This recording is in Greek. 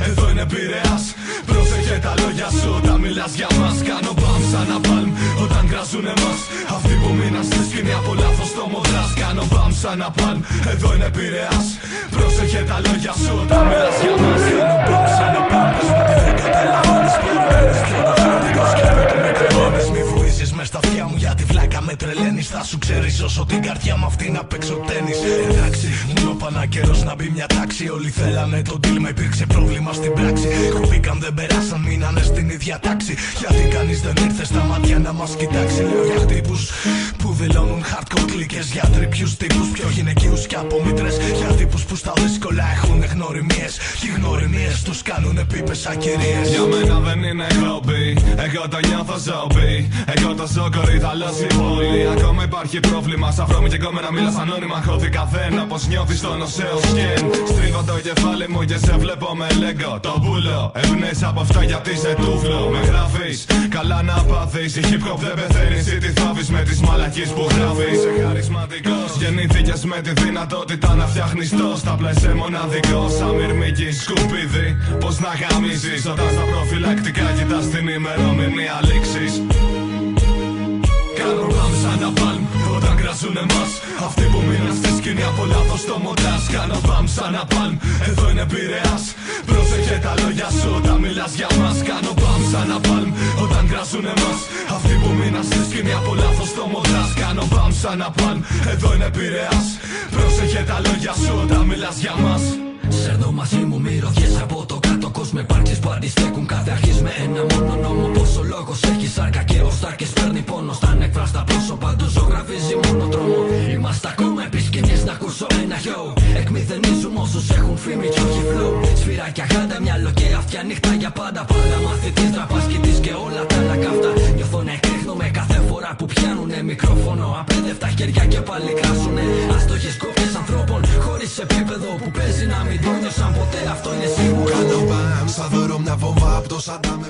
Εδώ είναι Πειραιάς, πρόσεχε τα λόγια σου όταν μιλάς για μας. Κάνω μπαμ σαν να παλμ όταν κράζουν εμάς. Αυτοί που μείναν στη σκηνή από λάθος το μοδράς. Κάνω μπαμ σαν να παλμ, εδώ είναι Πειραιάς, πρόσεχε τα λόγια σου όταν μιλάς για μας. Κάνω μπαμ σαν να παλμ, πες μου τι δεν καταλαβαίνεις. Περιμένεις πιο το χαρτικό σκέφτομαι το με κρεβώνεις. Μη βουίζεις μες στα αυτιά μου γιατί βλάκα με τρελαίνεις. Θα σου ξέρεις όσο την καρδιά μου αυτή να παίξω τένις. Εντάξει, μου έπανα καιρός να μπει μια τάξη. Όλοι θέλανε το deal, μα υπήρξε πρόβλημα στην πράξη. Κοπήκαν δεν περάσαν, μείνανε στην ίδια τάξη. Γιατί κανείς δεν ήρθε στα μάτια να μας κοιτάξει. Λέω για τύπους που δηλώνουν hardcore κλίκες. Για τρίπιους τύπους πιο γυναικείους κι από μήτρες. Για τύπους που στα δύσκολα έχουν γνωριμίες. Και οι γνωριμίες τους κάνουνε πίπες ακυρίες. Για μένα δεν είναι χόμπι, εγώ το νιώθω ζόμπι. Εγώ το ζω κορίδα αλλάζει πολύ. Ακόμα υπάρχει πρόβλημα, σαν βρώμη και κόμμενα μιλάς ανώνυμα. Χώθη καθένα πως νιώθεις τον οσαίο σκεν. Στρίβω το κεφάλι μου και σε βλέπω με λέγκο. Το πουλο, ευνές από αυτά γιατί σε τούφλο. Με γράφεις, καλά να πάθεις. Η hip hop δεν πεθαίνεις ή τη θάβεις με τις μαλακίες που γράφεις. Είσαι χαρισματικός, γεννήθηκες με τη δυνατότητα να φτιάχνεις τος. Τα πλαίσαι μοναδικός, σαν μυρμική σκουπίδι. Πως να γαμίσεις όταν στα προφυλακτικά κοιτάς την ημερομηνία λήξης. Κάνω μπαμ σαν να παλμ όταν κράζουν εμάς. Αυτοί που μείναν στη σκηνή από λάθος το μοντάζ. Κάνω μπαμ σαν να παλμ, εδώ είναι Πειραιάς, πρόσεχε τα λόγια σου όταν μιλάς για μας. Κάνω μπαμ σαν να παλμ όταν κράζουν εμάς. Αυτοί που μείναν στη σκηνή από λάθος το μοντάζ. Κάνω μπαμ σαν να παλμ, εδώ είναι Πειραιάς, πρόσεχε τα λόγια σου όταν μιλάς για μας. Σέρνω μαζί μου μυρωδιές από το κάτω κόσμο. Υπάρξεις που αντιστέκουν κάθε αρχής με ένα μόνο νόμο. Πως ο λόγος έχει σάρκα και ο Στάρκης παίρνει πόνο. Στα νεκφράστα πρόσωπα του ζωγραφίζει μόνο τρόμο. Είμαστε ακόμα επί σκηνής να ακούσω ένα χιό. Εκμηδενίζουμε όσους έχουν φήμη κι όχι flow. Σφυράκια γάντα, μυαλό και αυτιά νύχτα για πάντα. Πάντα μαθητής, τραπάσκητης και όλα τα άλλα καυτά. Νιώθω να εκρήχνομαι κάθε φορά που πιάνουνε μικρόφωνο. Απέδευτα χέρια και πάλι κράσουνε. Άστοχες κόφτες ανθρώπων χωρίς επίπεδο που παίζει να μην το νιώσαν ποτέ. Αυτό είναι σίγουρο. Κάνω μπαμ, θα δωρώ μια βόμβα από το Σαντάμ.